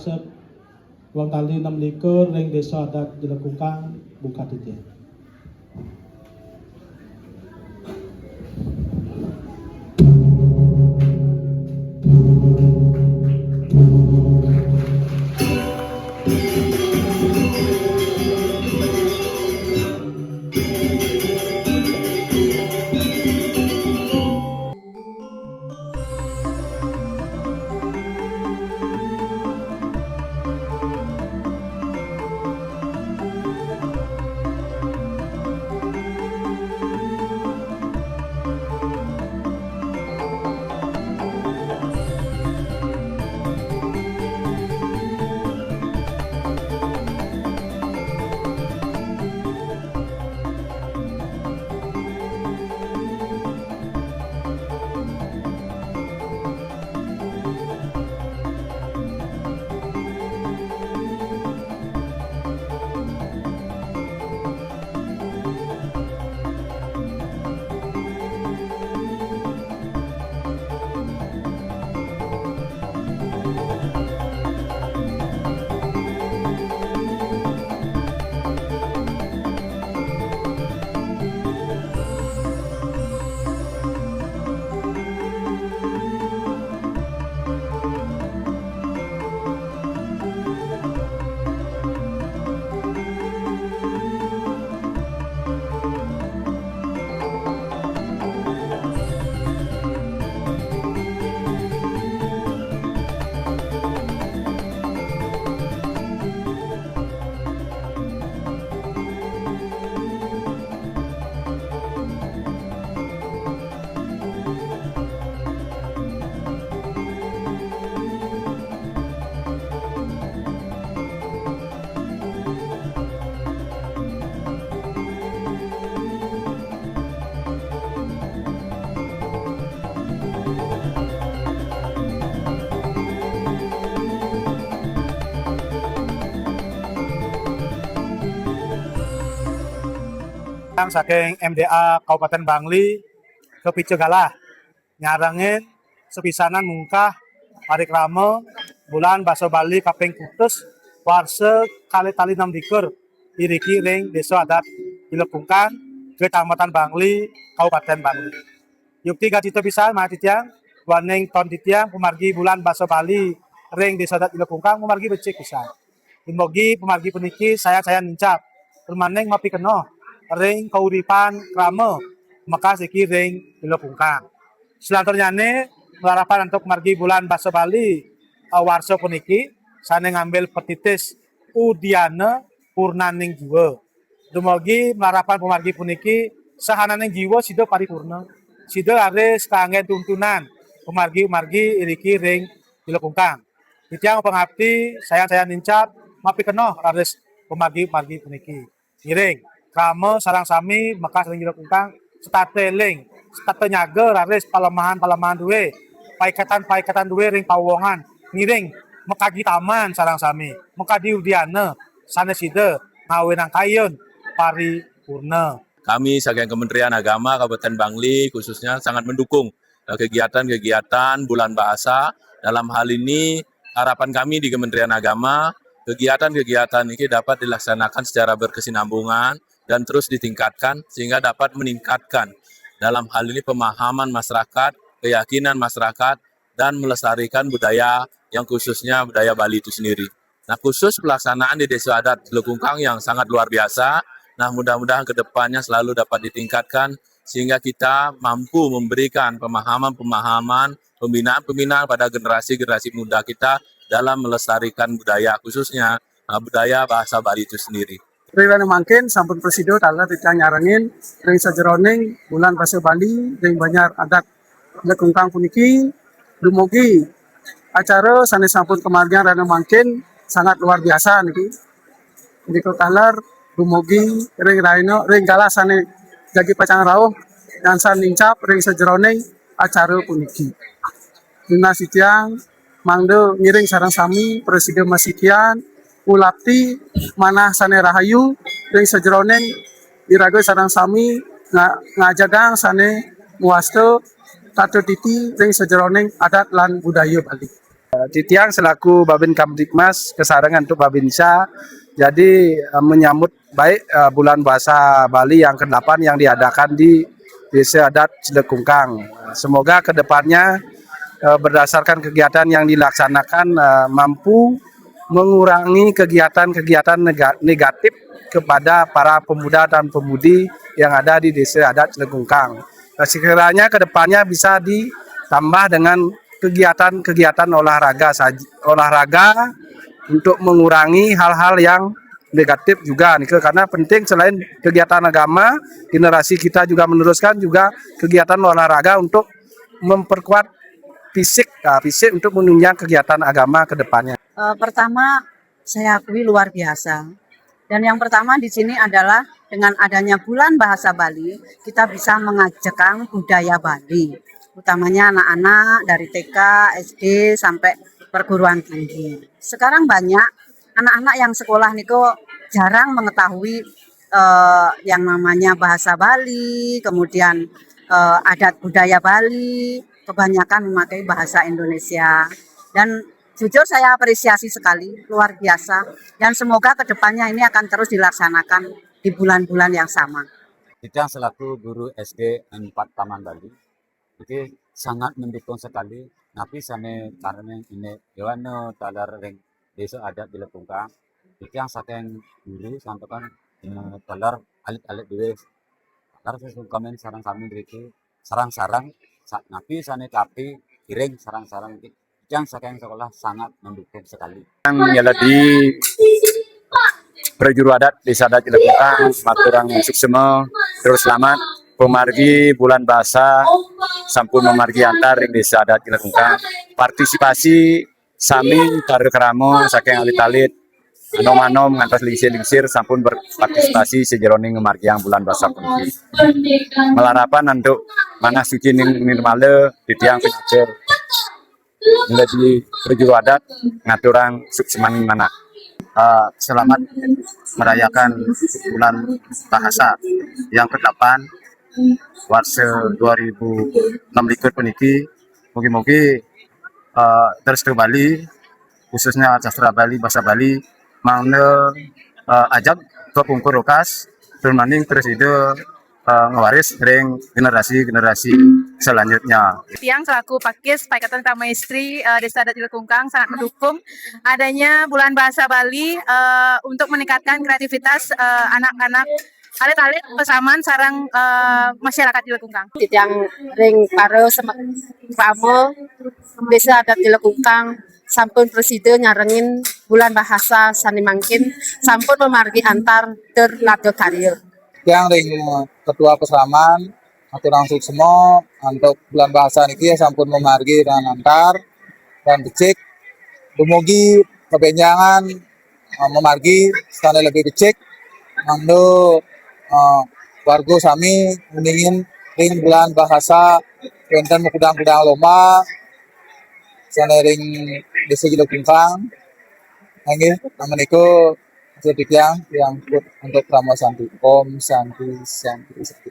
warsep ulang tali 6 likur ring desa adat Jelekungkang buka titik. Saking MDA Kabupaten Bangli ke Picegalah nyarangin sepisanan mungkah hari krama bulan Baso Bali kaping putus warse kali tali 6 likur iriki ring desa adat Jelekungkang Kecamatan Bangli Kabupaten Bangli. Yukti gacito pisan mah titiang waning ton titiang pemargi bulan Baso Bali ring desa adat Jelekungkang pemargi becik pisan. Dimogi pemargi puniki saya nincap permaneng mapi keno ring kauripan krama maka siki ring Jelekungkang. Selanjutnya melarapan untuk margi bulan Baso Bali warso puniki sane ngambil petitis udiana purnaning jiwa. Dumugi melarapan pemargi puniki sahananing jiwa sida paripurna. Sida aris kangge tuntunan pemargi iriki ring Jelekungkang. Titiang pengabdi saya nincap mapi keno aris pemargi puniki. Iring krama sarang sami mekas ring Jelekungkang stateling state nyaga raris palemahan duwe paikatan duwe ring pawongan ngiring mekagi taman sarang sami mekadi udiana sanesida ngawenang kayun paripurna. Kami saking Kementerian Agama Kabupaten Bangli khususnya sangat mendukung kegiatan-kegiatan bulan bahasa. Dalam hal ini harapan kami di Kementerian Agama kegiatan-kegiatan ini dapat dilaksanakan secara berkesinambungan dan terus ditingkatkan sehingga dapat meningkatkan dalam hal ini pemahaman masyarakat, keyakinan masyarakat, dan melestarikan budaya yang khususnya budaya Bali itu sendiri. Nah, khusus pelaksanaan di Desa Adat Jelekungkang yang sangat luar biasa. Nah, mudah-mudahan ke depannya selalu dapat ditingkatkan sehingga kita mampu memberikan pemahaman, pembinaan pada generasi muda kita dalam melestarikan budaya khususnya budaya bahasa Bali itu sendiri. Ring mangkin sampun presido tala kita nyarangin ring sajeroning bulan Baso Bali ring Banyar Adat Jelekungkang puniki dumugi acara sanes sampun kemargian rana mangkin sangat luar biasa niki. Jadi kalar dumugi ring raino ring gala sane jagi pacang rawuh dan san nincap ring sajeroning acara puniki. Dina sitiang mangdo ngiring sarang sami presiden masikian ulapti manah sane rahayu ring sajeroning iraga sarang sami ngajagang sane muasto tato titi ring sajeroning adat lan budaya Bali. Titiang selaku Babin Kamtibmas kesarangan untuk Babinsa, jadi menyambut baik bulan bahasa Bali yang ke-8 yang diadakan di Desa Adat Cilekungkang. Semoga kedepannya berdasarkan kegiatan yang dilaksanakan mampu mengurangi kegiatan-kegiatan negatif kepada para pemuda dan pemudi yang ada di Desa Adat Cilekungkang. Sekiranya kedepannya bisa ditambah dengan kegiatan-kegiatan olahraga untuk mengurangi hal-hal yang negatif juga nih, karena penting selain kegiatan agama, generasi kita juga meneruskan juga kegiatan olahraga untuk memperkuat fisik untuk menunjang kegiatan agama ke depannya. Pertama saya akui luar biasa. Dan yang pertama di sini adalah dengan adanya bulan bahasa Bali, kita bisa mengajarkan budaya Bali, utamanya anak-anak dari TK, SD sampai perguruan tinggi. Sekarang banyak anak-anak yang sekolah niku jarang mengetahui yang namanya bahasa Bali, kemudian adat budaya Bali, kebanyakan memakai bahasa Indonesia. Dan jujur saya apresiasi sekali, luar biasa. Dan semoga kedepannya ini akan terus dilaksanakan di bulan-bulan yang sama. Kita selaku guru SD 4 Taman Bali, itu sangat mendukung sekali. Tapi sana karena ini Yohano talar ring desa adat di Lepungkang, itu yang saking guru sampai kan talar alit-alit dulu. Talar saya komen sarang kami itu sarang-sarang, napi sana tapi kiring sarang-sarang itu yang saking sekolah sangat mendukung sekali. Yang di prajuru adat Desa Adat Cilekungkang, maturang suksema terus selamat pemargi bulan bahasa sampun memargi antar ring Desa Adat Cilekungkang. Partisipasi sami karo keramo saking alit-alit anom-anom ngantos lingsir-lingsir sampun berpartisipasi sejeroning memargiang bulan bahasa puniki. Melarapan untuk mana suci ning nirmale ditiang pinajar menjadi prajuru adat ngaturang sukseman mana. Selamat merayakan bulan bahasa yang ke-8 warsa 2006 puniki. Mugi-mugi terus ke Bali, khususnya sastra Bali, bahasa Bali, mangna ajak ke pungkur rokas, termaning terus itu ngewaris ring generasi selanjutnya. Tiang selaku Pakis Paikatan Utama Istri Desa Adat Cilekungkang sangat mendukung adanya bulan bahasa Bali untuk meningkatkan kreativitas anak-anak alit-alit pesaman sarang masyarakat Cilekungkang. Yang ring karo Ramo Desa Adat Cilekungkang sampun presiden nyarengin bulan bahasa sani mangkin sampun memargi antar terlado karir. Yang ring ketua pesaman aturang suksema untuk bulan bahasa niki sampun memargi dan antar dan becik dumugi kebenjangan memargi stane lebih becik mangdo warga sami meningin ring bulan bahasa wonten kudang-kudang lomba stane ring Desa Cilekungkang nggih namenika yang untuk Rama Santi Om Santi Santi.